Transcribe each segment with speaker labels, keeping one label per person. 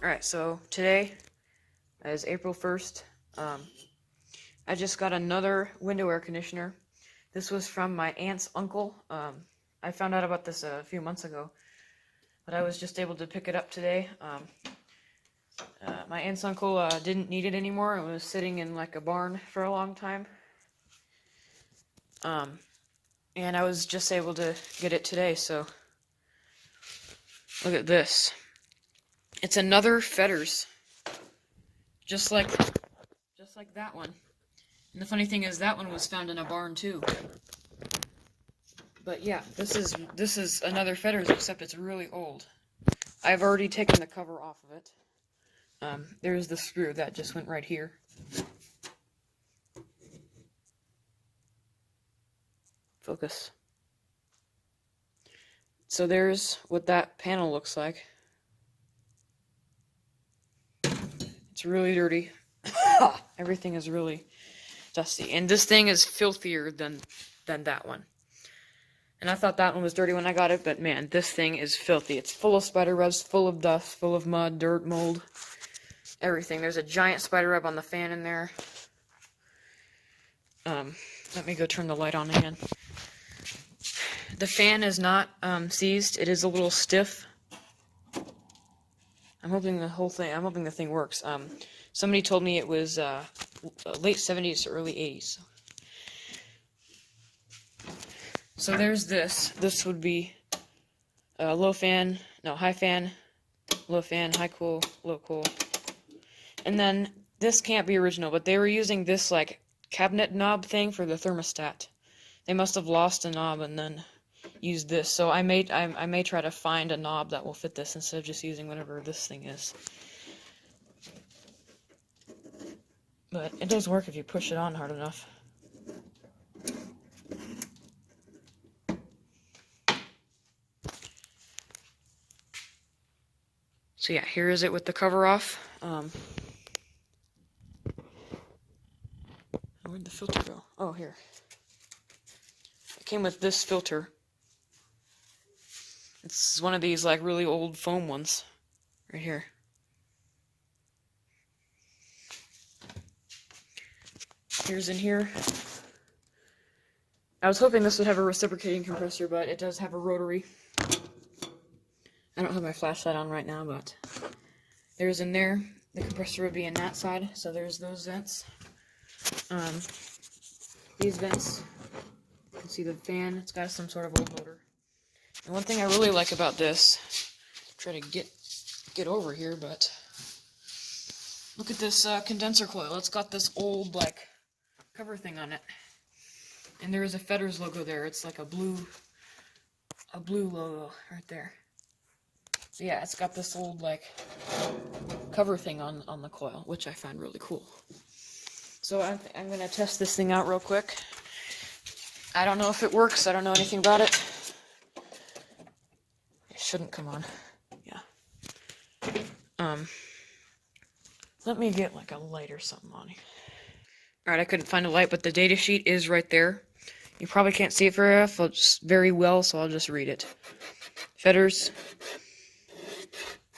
Speaker 1: Alright, so today is April 1st. I just got another window air conditioner. This was from my aunt's uncle. I found out about this a few months ago, but I was just able to pick it up today. My aunt's uncle didn't need it anymore. It was sitting in like a barn for a long time. And I was just able to get it today, so look at this. It's another Fetters. Just like that one. And the funny thing is that one was found in a barn too. But yeah, this is another Fetters, except it's really old. I've already taken the cover off of it. There's the screw that just went right here. Focus. So there's what that panel looks like. It's really dirty. Everything is really dusty. And this thing is filthier than that one. And I thought that one was dirty when I got it, but man, this thing is filthy. It's full of spider webs, full of dust, full of mud, dirt, mold, everything. There's a giant spider web on the fan in there. Let me go turn the light on again. The fan is not seized. It is a little stiff. I'm hoping the thing works. Somebody told me it was late 70s to early 80s. So there's this. This would be high fan, low fan, high cool, low cool. And then this can't be original, but they were using this like cabinet knob thing for the thermostat. They must have lost a knob and then used this. So I may try to find a knob that will fit this instead of just using whatever this thing is. But it does work if you push it on hard enough. So yeah, here is it with the cover off. Where'd the filter go? Oh, here. It came with this filter. It's one of these like really old foam ones. Right here. Here's in here. I was hoping this would have a reciprocating compressor, but it does have a rotary. I don't have my flashlight on right now, but there's in there. The compressor would be in that side, so there's those vents. These vents, you can see the fan. It's got some sort of old motor. And one thing I really like about this, try to get over here, but look at this condenser coil. It's got this old like cover thing on it, and there is a Fetters logo there. It's like a blue logo right there. So yeah, it's got this old like cover thing on the coil, which I find really cool. So I'm gonna test this thing out real quick. I don't know if it works. I don't know anything about it. It shouldn't come on. Yeah. Let me get like a light or something on here. Alright, I couldn't find a light, but the data sheet is right there. You probably can't see it very well, so I'll just read it. Fetters.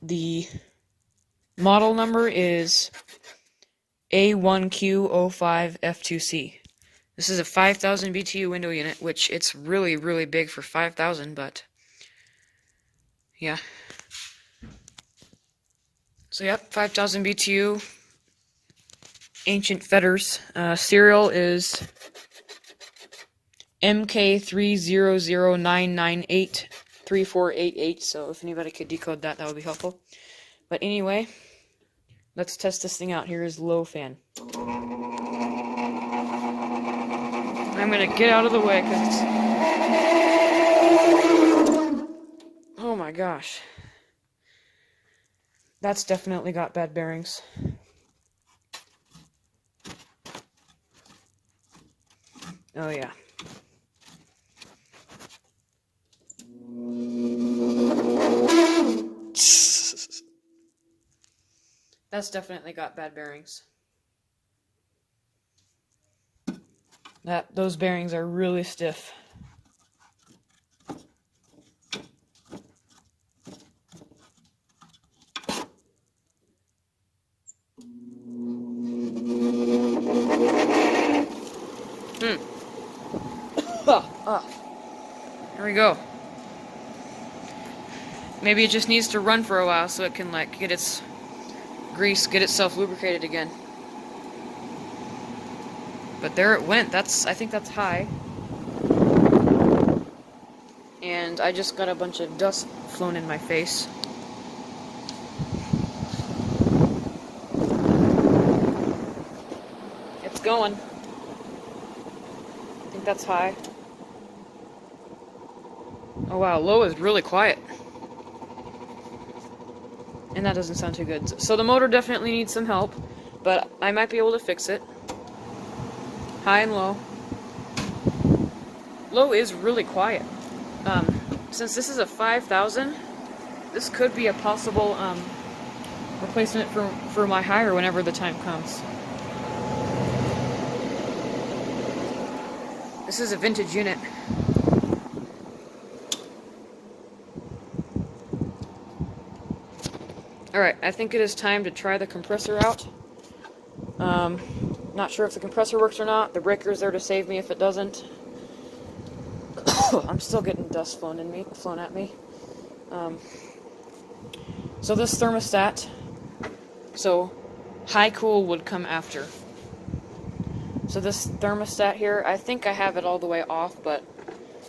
Speaker 1: The model number is A1Q05F2C. This is a 5,000 BTU window unit, which it's really, really big for 5,000, but yeah. So yep, 5,000 BTU. Ancient Fetters. Serial is MK3009983488, so if anybody could decode that, that would be helpful. But anyway, let's test this thing out. Here is low fan. I'm gonna get out of the way because it's... Oh my gosh. That's definitely got bad bearings. Oh yeah. That's definitely got bad bearings. Those bearings are really stiff. Here we go. Maybe it just needs to run for a while so it can like get its grease, get itself lubricated again. But there it went. I think that's high. And I just got a bunch of dust flown in my face. It's going. I think that's high. Oh wow, low is really quiet. And that doesn't sound too good. So the motor definitely needs some help, but I might be able to fix it. High and low. Low is really quiet. Since this is a 5000, this could be a possible replacement for my higher whenever the time comes. This is a vintage unit. Alright, I think it is time to try the compressor out. Not sure if the compressor works or not. The breaker is there to save me if it doesn't. I'm still getting dust flown at me. So this thermostat, so high cool would come after. So this thermostat here, I think I have it all the way off, but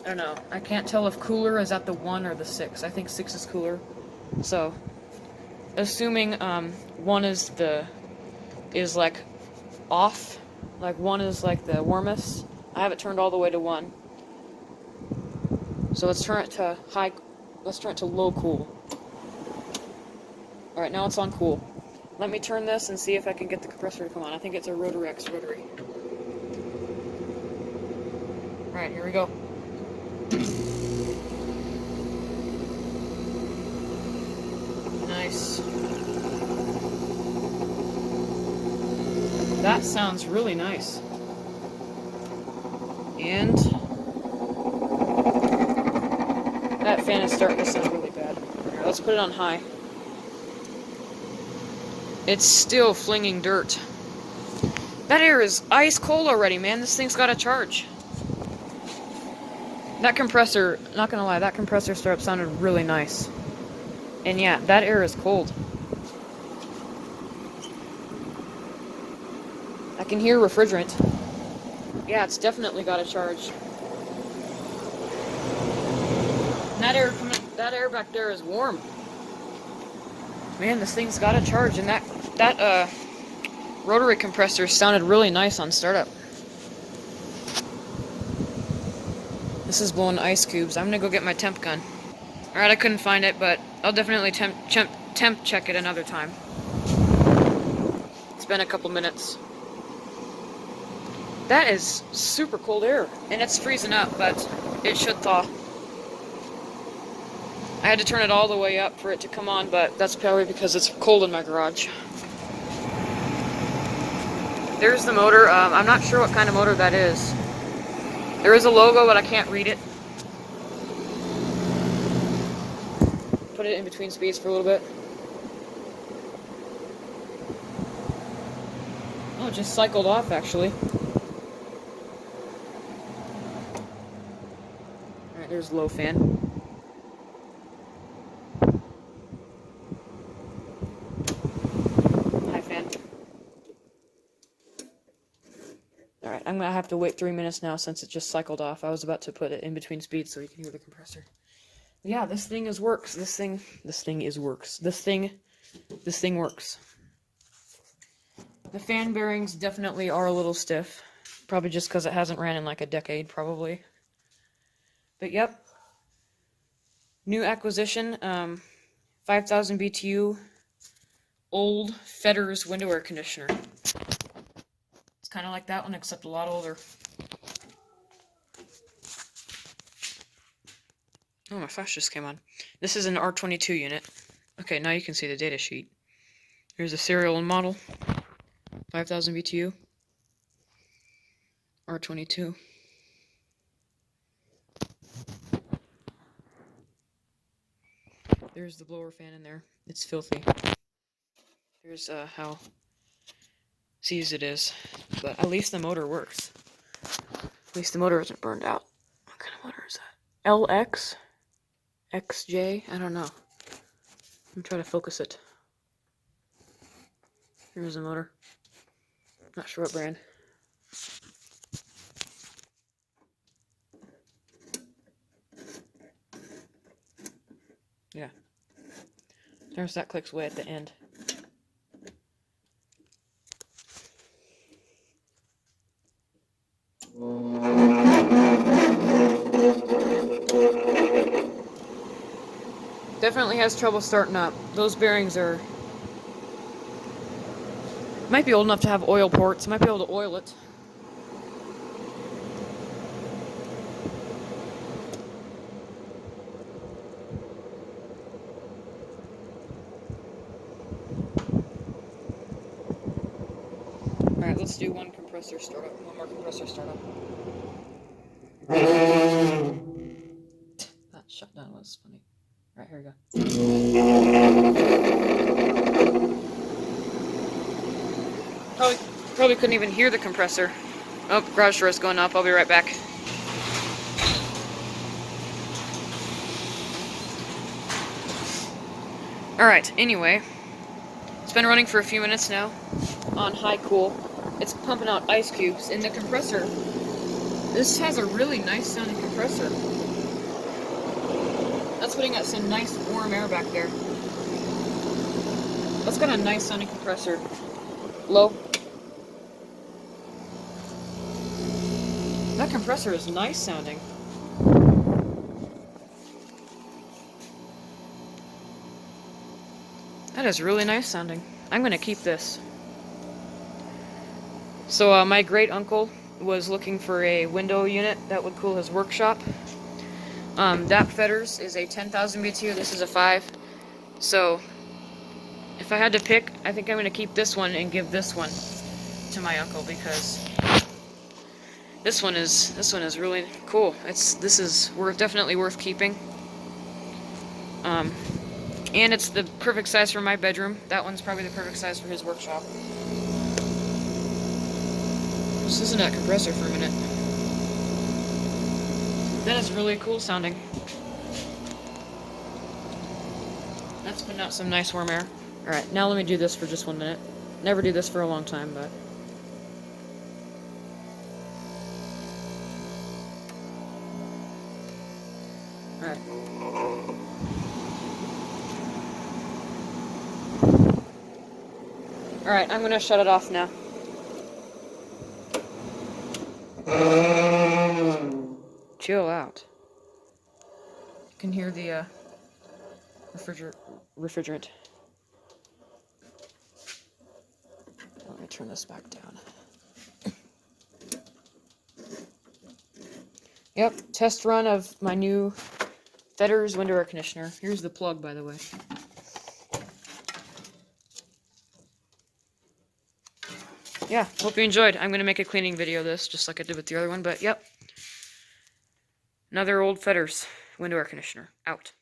Speaker 1: I don't know. I can't tell if cooler is at the 1 or the 6. I think 6 is cooler. So assuming 1 is like off, like 1 is like the warmest, I have it turned all the way to 1. So let's turn it to low cool. Alright, now it's on cool. Let me turn this and see if I can get the compressor to come on. I think it's a rotary. Alright, here we go. Nice. That sounds really nice. And that fan is starting to sound really bad. Here, let's put it on high. It's still flinging dirt. That air is ice cold already, man. This thing's got a charge. That compressor, not gonna lie, that compressor startup sounded really nice. And yeah, that air is cold. I can hear refrigerant. Yeah, it's definitely got a charge. And that air back there is warm. Man, this thing's got a charge, and that rotary compressor sounded really nice on startup. This is blowing ice cubes. I'm gonna go get my temp gun. Alright, I couldn't find it, but I'll definitely temp check it another time. It's been a couple minutes. That is super cold air, and it's freezing up, but it should thaw. I had to turn it all the way up for it to come on, but that's probably because it's cold in my garage. There's the motor. I'm not sure what kind of motor that is. There is a logo, but I can't read it. Put it in between speeds for a little bit. Oh, it just cycled off, actually. Alright, there's low fan. Alright, I'm gonna have to wait 3 minutes now since it just cycled off. I was about to put it in between speeds so you can hear the compressor. Yeah, this thing works. This thing works. The fan bearings definitely are a little stiff. Probably just because it hasn't ran in like a decade, probably. But yep. New acquisition, 5000 BTU, old Fetters window air conditioner. It's kind of like that one, except a lot older. Oh, my flash just came on. This is an R22 unit. Okay, now you can see the data sheet. Here's the serial and model. 5000 BTU. R22. There's the blower fan in there. It's filthy. Here's how seized it is. But at least the motor works. At least the motor isn't burned out. What kind of motor is that? LX, XJ, I don't know. I'm trying to focus it. Here's the motor. Not sure what brand. Yeah. There's that clicks way at the end. Definitely has trouble starting up. Those bearings are... Might be old enough to have oil ports. Might be able to oil it. Alright, let's do one compressor startup. One more compressor startup. That shutdown was funny. Alright, here we go. Probably couldn't even hear the compressor. Oh, garage door is going up. I'll be right back. Alright, anyway. It's been running for a few minutes now on high cool. It's pumping out ice cubes in the compressor. This has a really nice sounding compressor. That's putting out some nice warm air back there. That's got a nice sounding compressor. Low. That compressor is nice sounding. That is really nice sounding. I'm gonna keep this. So my great uncle was looking for a window unit that would cool his workshop. That Fetters is a 10,000 BTU. This is a 5. So if I had to pick, I think I'm gonna keep this one and give this one to my uncle because this one is really cool. This is definitely worth keeping. And it's the perfect size for my bedroom. That one's probably the perfect size for his workshop. Just listen to that compressor for a minute. That is really cool sounding. That's putting out some nice warm air. Alright, now let me do this for just 1 minute. Never do this for a long time, but... Alright. Alright, I'm gonna shut it off now. Chill out. You can hear the refrigerant. Let me turn this back down. Yep, test run of my new Fetters window air conditioner. Here's the plug, by the way. Yeah, hope you enjoyed. I'm going to make a cleaning video of this, just like I did with the other one, but yep. Another old Fetters window air conditioner. Out.